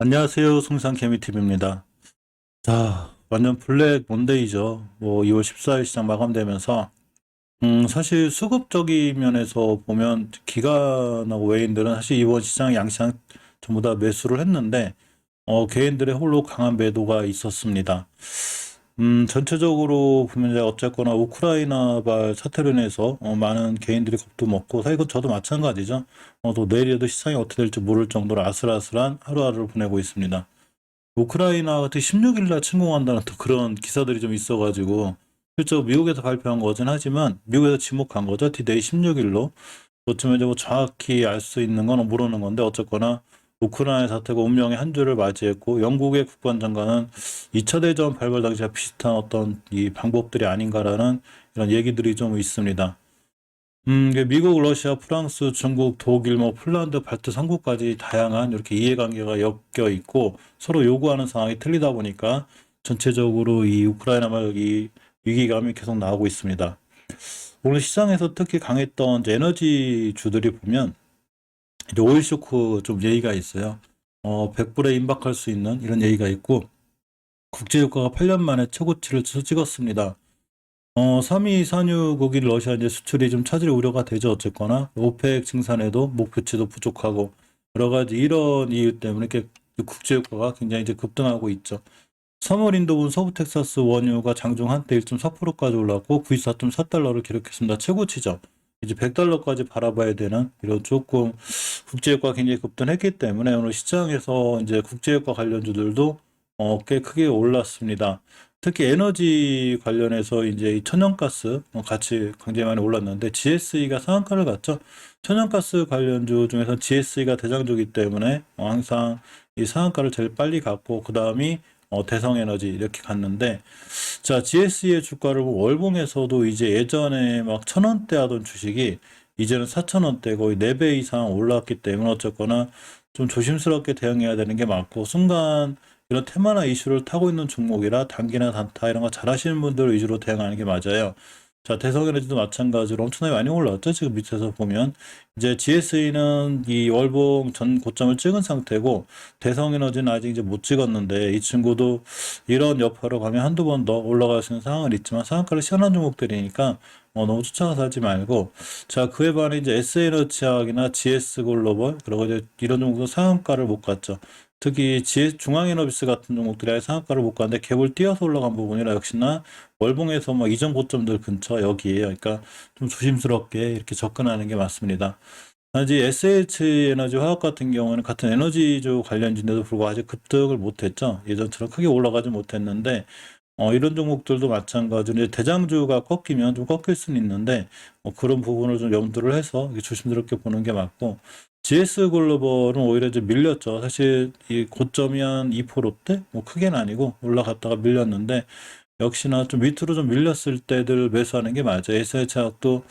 안녕하세요. 송상케미TV입니다. 자, 완전 블랙 먼데이죠. 2월 14일 시장 마감되면서, 사실 수급적인 면에서 보면 기관하고 외인들은 사실 이번 시장 양시장 전부 다 매수를 했는데, 개인들의 홀로 강한 매도가 있었습니다. 전체적으로 보면 이제 어쨌거나 우크라이나발 사태로 인해서 많은 개인들이 겁도 먹고, 사실 이건 저도 마찬가지죠. 또 내일에도 시장이 어떻게 될지 모를 정도로 아슬아슬한 하루하루를 보내고 있습니다. 우크라이나가 16일 날 침공한다는 또 그런 기사들이 좀 있어가지고 실제로 미국에서 발표한 거긴 하지만 미국에서 지목한 거죠. D-Day 16일로. 어쩌면 이제 뭐 정확히 알 수 있는 건 모르는 건데 어쨌거나 우크라이나 사태가 운명의 한 주를 맞이했고 영국의 국방장관은 2차 대전 발발 당시와 비슷한 어떤 이 방법들이 아닌가라는 이런 얘기들이 좀 있습니다. 이게 미국, 러시아, 프랑스, 중국, 독일, 폴란드, 발트 3국까지 다양한 이렇게 이해관계가 엮여 있고 서로 요구하는 상황이 틀리다 보니까 전체적으로 이 우크라이나 이 위기감이 계속 나오고 있습니다. 오늘 시장에서 특히 강했던 이제 에너지 주들이 보면 이제 오일 쇼크 좀 예의가 있어요. 100불에 임박할 수 있는 이런 예의가 있고 국제유가가 8년 만에 최고치를 찍었습니다. 3위 산유국인 러시아 이제 수출이 좀 차질 우려가 되죠. 어쨌거나 오펙 증산에도 목표치도 부족하고 여러 가지 이런 이유 때문에 이렇게 국제유가가 굉장히 이제 급등하고 있죠. 3월 인도분 서부 텍사스 원유가 장중 한때 1.4%까지 올랐고 94.4달러를 기록했습니다. 최고치죠. 이제 100달러까지 바라봐야 되는 이런 조금 국제유가가 굉장히 급등했기 때문에 오늘 시장에서 이제 국제유가 관련주들도 꽤 크게 올랐습니다. 특히 에너지 관련해서 이제 이 천연가스 같이 굉장히 많이 올랐는데 GSE가 상한가를 갔죠. 천연가스 관련주 중에서 GSE가 대장주이기 때문에 항상 이 상한가를 제일 빨리 갔고 그 다음이 대성에너지 이렇게 갔는데 자 GSE의 주가를 월봉에서도 이제 예전에 막 1,000원대 하던 주식이 이제는 4,000원대 거의 4배 이상 올랐기 때문에 어쨌거나 좀 조심스럽게 대응해야 되는 게 맞고 순간 이런 테마나 이슈를 타고 있는 종목이라 단기나 단타 이런 거 잘하시는 분들 위주로 대응하는 게 맞아요. 자, 대성에너지도 마찬가지로 엄청나게 많이 올랐죠. 지금 밑에서 보면 이제 GSE는 이 월봉 전 고점을 찍은 상태고 대성에너지는 아직 이제 못 찍었는데 이 친구도 이런 여파로 가면 한두 번 더 올라갈 수 있는 상황은 있지만 상한가를 시원한 종목들이니까 너무 쫓아가서 하지 말고 자 그에 반해 이제 S에너지학이나 GS글로벌 그리고 이제 이런 종목도 상한가를 못 갔죠. 특히 중앙에너비스 같은 종목들이 아예 상한가를 못 가는데 갭을 띄어서 올라간 부분이라 역시나 월봉에서 뭐 이전 고점들 근처 여기에요. 그러니까 좀 조심스럽게 이렇게 접근하는 게 맞습니다. 단지 SH 에너지 화학 같은 경우는 같은 에너지주 관련주인데도 불구하고 아직 급등을 못했죠. 예전처럼 크게 올라가지 못했는데 이런 종목들도 마찬가지로 이제 대장주가 꺾이면 좀 꺾일 수는 있는데 그런 부분을 좀 염두를 해서 조심스럽게 보는 게 맞고 GS 글로벌은 오히려 이제 밀렸죠. 사실 이 고점이 한 2%대 뭐 크게는 아니고 올라갔다가 밀렸는데 역시나 좀 밑으로 좀 밀렸을 때들 매수하는 게 맞아요. SH학도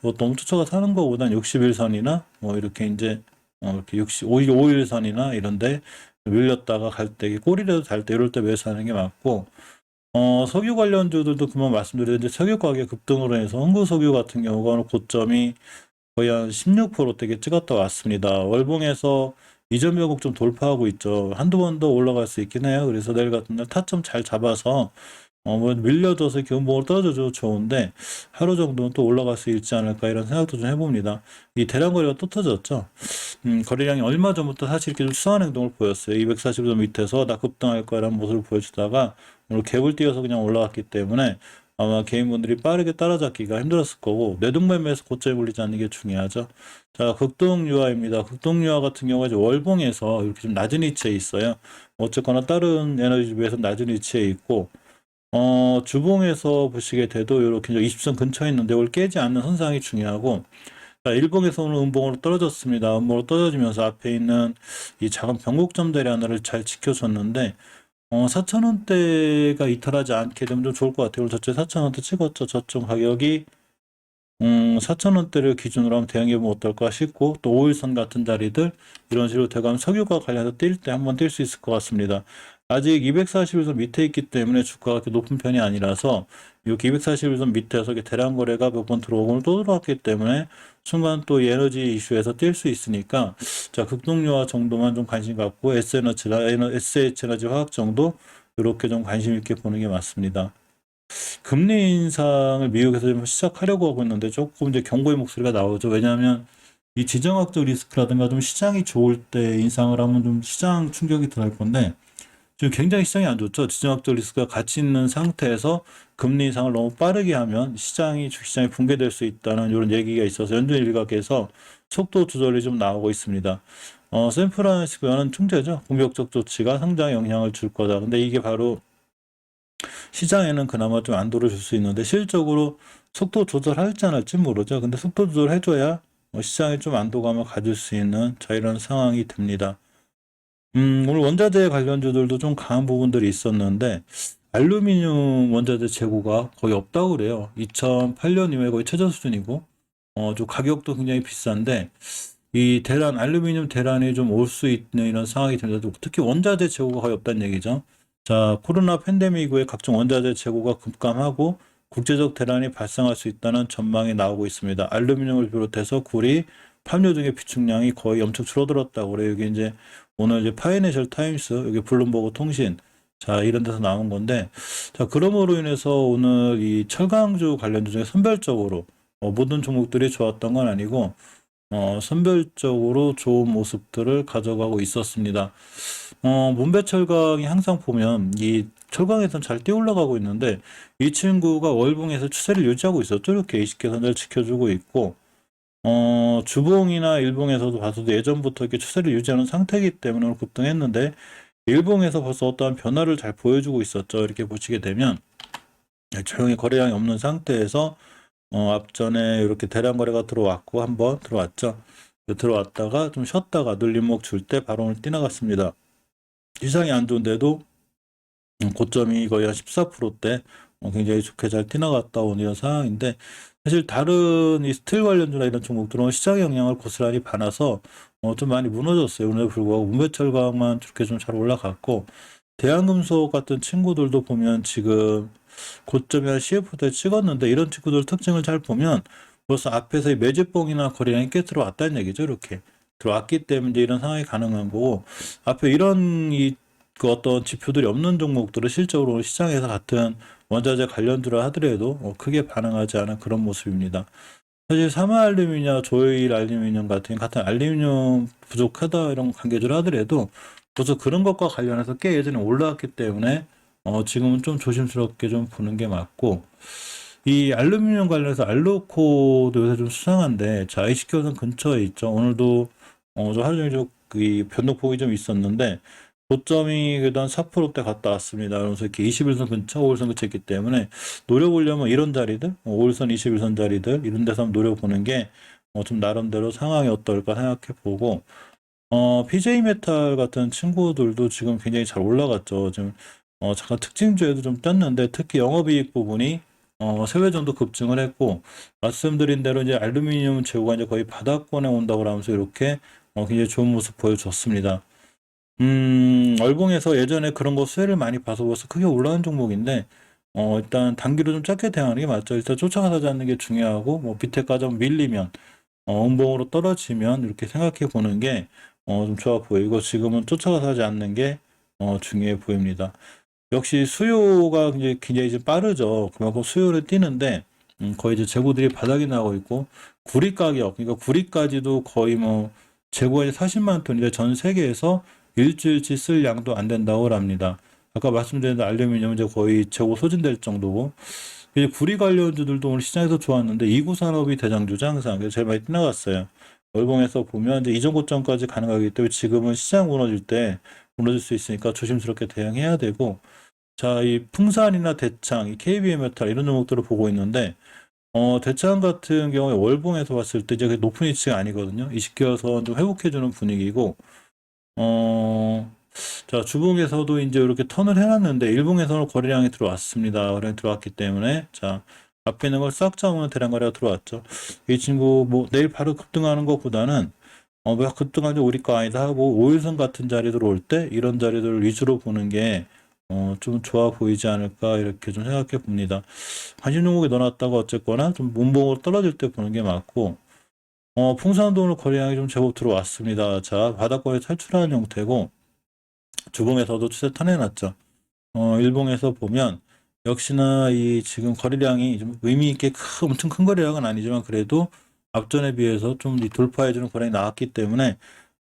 뭐 너무 쫓아가서 하는 거보단 61선이나 뭐 이렇게 이제 이렇게 5일선이나 이런데 밀렸다가 갈 때 꼬리라도 달 때 이럴 때 매수하는 게 맞고 석유 관련주들도 그만 말씀드렸는데 석유 가격 급등으로 해서 흥구석유 같은 경우가 고점이 거의 한 16%대게 찍었다 왔습니다. 월봉에서 이전 매국 좀 돌파하고 있죠. 한두 번 더 올라갈 수 있긴 해요. 그래서 내일 같은 날 타점 잘 잡아서 뭐 밀려줘서 기온봉을 떨어져도 좋은데 하루 정도는 또 올라갈 수 있지 않을까 이런 생각도 좀 해봅니다. 이 대량 거래가 또 터졌죠. 거래량이 얼마 전부터 사실 이렇게 좀 수상한 행동을 보였어요. 240도 밑에서 나 급등할 거라는 모습을 보여주다가 오늘 갭을 띄어서 그냥 올라갔기 때문에 아마 개인분들이 빠르게 따라잡기가 힘들었을 거고 뇌동매매에서 고점에 물리지 않는 게 중요하죠. 자, 극동유화입니다. 극동유화 같은 경우가 이제 월봉에서 이렇게 좀 낮은 위치에 있어요. 어쨌거나 다른 에너지 비해서 낮은 위치에 있고 주봉에서 보시게 돼도 이렇게 20선 근처에 있는데 이걸 깨지 않는 선상이 중요하고 자, 일봉에서 오늘 음봉으로 떨어졌습니다. 음봉으로 떨어지면서 앞에 있는 이 작은 변곡점들이 하나를 잘 지켜줬는데 4,000원대가 이탈하지 않게 되면 좀 좋을 것 같아요. 오늘 저쪽 4,000원대 찍었죠. 저쪽 가격이 4,000원대를 기준으로 하면 대응해보면 어떨까 싶고 또 5일선 같은 자리들 이런 식으로 돼가면 석유가 관련해서 뛸 때 한번 뛸 수 있을 것 같습니다. 아직 241선 밑에 있기 때문에 주가가 그렇게 높은 편이 아니라서 여기 241선 밑에서 이렇게 대량 거래가 몇 번 들어오고 또 들어왔기 때문에 순간 또 이 에너지 이슈에서 뛸 수 있으니까 자 극동유화 정도만 좀 관심 갖고 SH에너지 화학 정도 이렇게 좀 관심 있게 보는 게 맞습니다. 금리 인상을 미국에서 좀 시작하려고 하고 있는데 조금 이제 경고의 목소리가 나오죠. 왜냐하면 이 지정학적 리스크라든가 좀 시장이 좋을 때 인상을 하면 좀 시장 충격이 들어갈 건데 지금 굉장히 시장이 안 좋죠. 지정학적 리스크가 같이 있는 상태에서 금리 인상을 너무 빠르게 하면 주식시장이 붕괴될 수 있다는 이런 얘기가 있어서 연준 일각에서 속도 조절이 좀 나오고 있습니다. 샌프란시스코는 총재죠. 공격적 조치가 상장에 영향을 줄 거다. 근데 이게 바로 시장에는 그나마 좀 안도를 줄 수 있는데 실질적으로 속도 조절할지 안 할지 모르죠. 근데 속도 조절해줘야 시장에 좀 안도감을 가질 수 있는 자 이런 상황이 됩니다. 오늘 원자재 관련주들도 좀 강한 부분들이 있었는데 알루미늄 원자재 재고가 거의 없다고 그래요. 2008년 이후에 거의 최저 수준이고 좀 가격도 굉장히 비싼데 이 알루미늄 대란이 좀 올 수 있는 이런 상황이 됩니다. 특히 원자재 재고가 거의 없다는 얘기죠. 자, 코로나 팬데믹 이후에 각종 원자재 재고가 급감하고 국제적 대란이 발생할 수 있다는 전망이 나오고 있습니다. 알루미늄을 비롯해서 구리, 팜유 등의 비축량이 거의 엄청 줄어들었다고 그래요. 여기 이제 오늘 이제 파이낸셜 타임스, 여기 블룸버그 통신, 자, 이런 데서 나온 건데, 자, 그러므로 인해서 오늘 이 철강주 관련주 중에 선별적으로 모든 종목들이 좋았던 건 아니고, 선별적으로 좋은 모습들을 가져가고 있었습니다. 문배철강이 항상 보면 이 철강에선 잘 뛰어 올라가고 있는데 이 친구가 월봉에서 추세를 유지하고 있었죠. 이렇게 20개선을 지켜주고 있고 주봉이나 일봉에서도 봐서도 예전부터 이렇게 추세를 유지하는 상태이기 때문에 오늘 급등했는데 일봉에서 벌써 어떠한 변화를 잘 보여주고 있었죠. 이렇게 보시게 되면 조용히 거래량이 없는 상태에서 앞전에 이렇게 대량 거래가 들어왔고 한번 들어왔죠. 들어왔다가 좀 쉬었다가 눌림목 줄 때 바로 오늘 뛰어나갔습니다. 시장이 안 좋은데도 고점이 거의 한 14%대 굉장히 좋게 잘 뛰어나갔다 온 이런 상황인데 사실 다른 이 스틸 관련주나 이런 종목들은 시장의 영향을 고스란히 받아서 좀 많이 무너졌어요. 오늘 불구하고 문배철강만 저렇게 좀 잘 올라갔고 대한금속 같은 친구들도 보면 지금 고점이 한 CF대 찍었는데 이런 친구들 특징을 잘 보면 벌써 앞에서 이 매집봉이나 거래량이 꽤 들어왔다는 얘기죠. 이렇게 들어왔기 때문에 이런 상황이 가능한 거고 앞에 이런 그 어떤 지표들이 없는 종목들은 실적으로 시장에서 같은 원자재 관련주를 하더라도 크게 반응하지 않은 그런 모습입니다. 사실 사마알루미늄, 조일 알루미늄 같은 알루미늄 부족하다 이런 관계주를 하더라도 벌써 그런 것과 관련해서 꽤 예전에 올라왔기 때문에 지금은 좀 조심스럽게 좀 보는 게 맞고 이 알루미늄 관련해서 알루코도 요새 좀 수상한데 자 ICQ선 근처에 있죠. 오늘도 좀 하루 종일 이 변동폭이 좀 있었는데 고점이 그래도 한 4%대 갔다 왔습니다. 그래서 이렇게 21선 근처, 5일선 근처 있기 때문에 노려보려면 이런 자리들, 5일선, 21선 자리들 이런 데서 한번 노려보는 게 좀 나름대로 상황이 어떨까 생각해 보고 PJ메탈 같은 친구들도 지금 굉장히 잘 올라갔죠. 지금 잠깐 특징주에도 좀 떴는데 특히 영업이익 부분이 3배 정도 급증을 했고 말씀드린 대로 이제 알루미늄 재고가 이제 거의 바닥권에 온다고 하면서 이렇게 굉장히 좋은 모습 보여줬습니다. 월봉에서 예전에 그런 거 수혜를 많이 봐서 벌써 크게 올라간 종목인데 일단 단기로 좀 짧게 대응하는 게 맞죠. 일단 쫓아가지 않는 게 중요하고 뭐 밑에까지 한번 밀리면 음봉으로 떨어지면 이렇게 생각해 보는 게 좀 좋아 보이고 지금은 쫓아가서 하지 않는 게 중요해 보입니다. 역시 수요가 굉장히 이제 빠르죠. 그만큼 수요를 뛰는데 거의 이제 재고들이 바닥이 나고 있고 구리 가격 그러니까 구리까지도 거의 뭐 재고가 이제 40만 톤인데 전 세계에서 일주일치 쓸 양도 안 된다고 합니다. 아까 말씀드린 알루미늄은 이제 거의 재고 소진될 정도고 이제 구리 관련주들도 오늘 시장에서 좋았는데 이구 산업이 대장주죠 항상. 그래서 제일 많이 뛰어갔어요. 월봉에서 보면 이제 이전 고점까지 가능하기 때문에 지금은 시장 무너질 때 무너질 수 있으니까 조심스럽게 대응해야 되고 자, 이 풍산이나 대창, 이 KB메탈 이런 종목들을 보고 있는데 대창 같은 경우에 월봉에서 봤을 때 이제 높은 위치가 아니거든요. 20개선 좀 회복해주는 분위기고 자, 주봉에서도 이제 이렇게 턴을 해놨는데 일봉에서는 거래량이 들어왔습니다. 거래량이 들어왔기 때문에 자 앞에 있는 걸 싹 잡으면 대량 거래가 들어왔죠. 이 친구 뭐 내일 바로 급등하는 것보다는 왜 그동안 우리 거 아니다 하고 5일선 같은 자리 들어올 때 이런 자리들을 위주로 보는 게 좀 좋아 보이지 않을까 이렇게 좀 생각해 봅니다. 관심 종목에 넣어놨다가 어쨌거나 좀 문봉으로 떨어질 때 보는 게 맞고 풍산도 오늘 거래량이 좀 제법 들어왔습니다. 자, 바닥권에 탈출하는 형태고 주봉에서도 추세 턴해놨죠. 일봉에서 보면 역시나 이 지금 거래량이 좀 의미 있게 엄청 큰 거래량은 아니지만 그래도 앞전에 비해서 좀 돌파해주는 거래량이 나왔기 때문에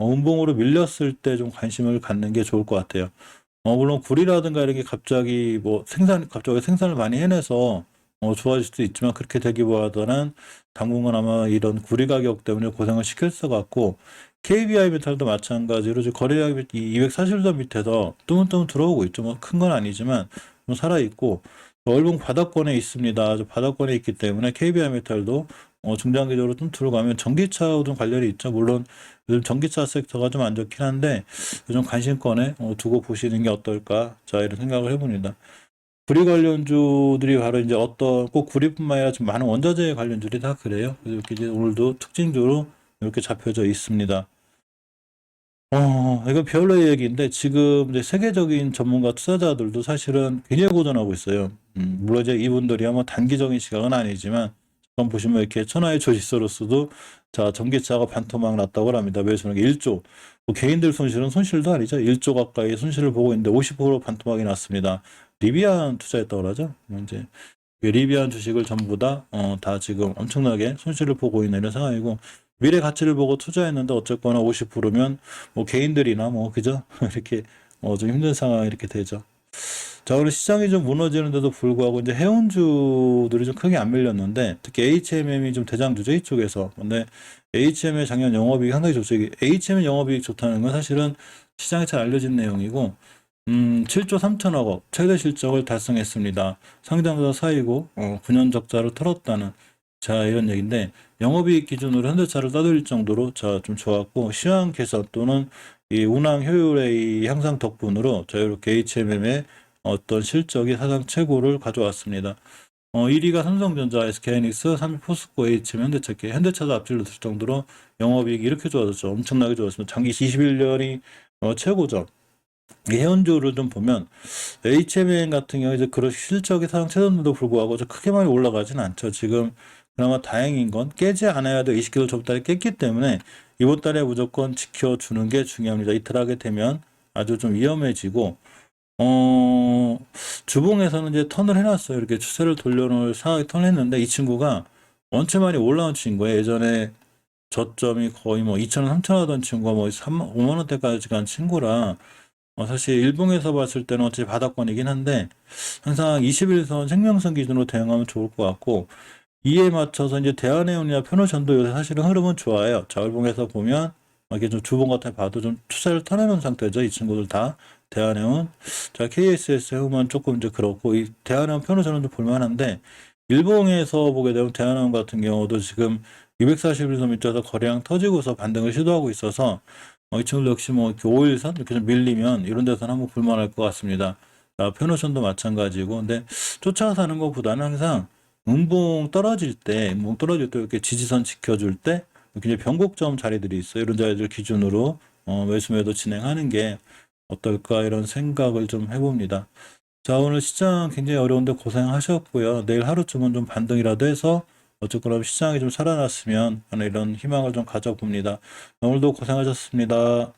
음봉으로 밀렸을 때 좀 관심을 갖는 게 좋을 것 같아요. 물론 굴이라든가 이런 게 갑자기 갑자기 생산을 많이 해내서 좋아질 수도 있지만 그렇게 되기보다는 당분간 아마 이런 구리 가격 때문에 고생을 시킬 것 같고 KBI 메탈도 마찬가지로 지금 거래량이 240선 밑에서 뜨문뜨문 들어오고 있죠. 뭐 큰 건 아니지만 좀 살아있고 월봉 바닥권에 있습니다. 바닥권에 있기 때문에 KBI 메탈도 중장기적으로 좀 들어가면 전기차하고 좀 관련이 있죠. 물론 요즘 전기차 섹터가 좀 안 좋긴 한데 요즘 관심권에 두고 보시는 게 어떨까? 자, 이런 생각을 해봅니다. 구리 관련주들이 바로 이제 꼭 구리뿐만 아니라 좀 많은 원자재 관련주들이 다 그래요. 그래서 이렇게 이제 오늘도 특징주로 이렇게 잡혀져 있습니다. 이건 별로의 얘기인데 지금 이제 세계적인 전문가 투자자들도 사실은 굉장히 고전하고 있어요. 물론 이제 이분들이 아마 단기적인 시각은 아니지만 잠깐 보시면 이렇게 천하의 조지서로서도 자 전기차가 반토막 났다고 합니다. 매수는 1조. 뭐 개인들 손실은 손실도 아니죠. 1조 가까이 손실을 보고 있는데 50% 반토막이 났습니다. 리비안 투자했다고 그러죠. 이제 리비안 주식을 전부 다 지금 엄청나게 손실을 보고 있는 이런 상황이고 미래 가치를 보고 투자했는데 어쨌거나 50%면 뭐 개인들이나 뭐 그죠? 이렇게 좀 힘든 상황이 이렇게 되죠. 자, 오늘 시장이 좀 무너지는데도 불구하고 이제 해운주들이 좀 크게 안 밀렸는데 특히 HMM이 좀 대장주죠 이쪽에서. 근데 HM의 작년 영업이익이 상당히 좋죠. HM의 영업이익 좋다는 건 사실은 시장에 잘 알려진 내용이고 7조 3천억 원 최대 실적을 달성했습니다. 상장사 사이고 9년 적자를 털었다는 자 이런 얘기인데 영업이익 기준으로 현대차를 따돌릴 정도로 자 좀 좋았고 시황 개선 또는 이 운항 효율의 이 향상 덕분으로 자 이렇게 HMM의 어떤 실적이 사상 최고를 가져왔습니다. 1위가 삼성전자, SK하이닉스, 3위 포스코, HM, 현대차도 앞질렀을 정도로 영업이익이 이렇게 좋아졌죠. 엄청나게 좋았습니다. 장기 21년이 최고죠. 이 해운주를 좀 보면 HMN 같은 경우 이제 그런 실적이 사상 최저임에도 불구하고 크게 많이 올라가진 않죠. 지금 그나마 다행인 건 깨지 않아야 될 20kg 저번 달에 깼기 때문에 이번 달에 무조건 지켜주는 게 중요합니다. 이탈하게 되면 아주 좀 위험해지고 주봉에서는 이제 턴을 해놨어요. 이렇게 추세를 돌려놓을 상황에 턴했는데 이 친구가 원체 많이 올라온 친구예요. 예전에 저점이 거의 뭐 2,000원, 3,000원 하던 친구가 뭐 5만 원대까지 간 친구라 사실 일봉에서 봤을 때는 어차피 바닥권이긴 한데 항상 21선 생명선 기준으로 대응하면 좋을 것 같고 이에 맞춰서 이제 대한해운이나 편호전도 요새 사실은 흐름은 좋아요. 자, 일봉에서 보면 이렇게 좀 주봉 같은 거 봐도 좀 추세를 터내는 상태죠. 이 친구들 다 대한해운. 자, KSS 해운만 조금 이제 그렇고 이 대한해운 편호전은 좀 볼만한데 일봉에서 보게 되면 대한해운 같은 경우도 지금 241선 밑에서 거래량 터지고서 반등을 시도하고 있어서 이 친구들 역시 뭐 이렇게 5일선 이렇게 좀 밀리면 이런 데서는 한번 볼만할 것 같습니다. 편호션도 마찬가지고 근데 쫓아서 하는 것보다는 항상 문봉 떨어질 때 이렇게 지지선 지켜줄 때 이렇게 변곡점 자리들이 있어요. 이런 자리들 기준으로 매수 매도 진행하는 게 어떨까 이런 생각을 좀 해봅니다. 자, 오늘 시장 굉장히 어려운데 고생하셨고요. 내일 하루쯤은 좀 반등이라도 해서 어쨌거나 시장이 좀 살아났으면 하는 이런 희망을 좀 가져봅니다. 오늘도 고생하셨습니다.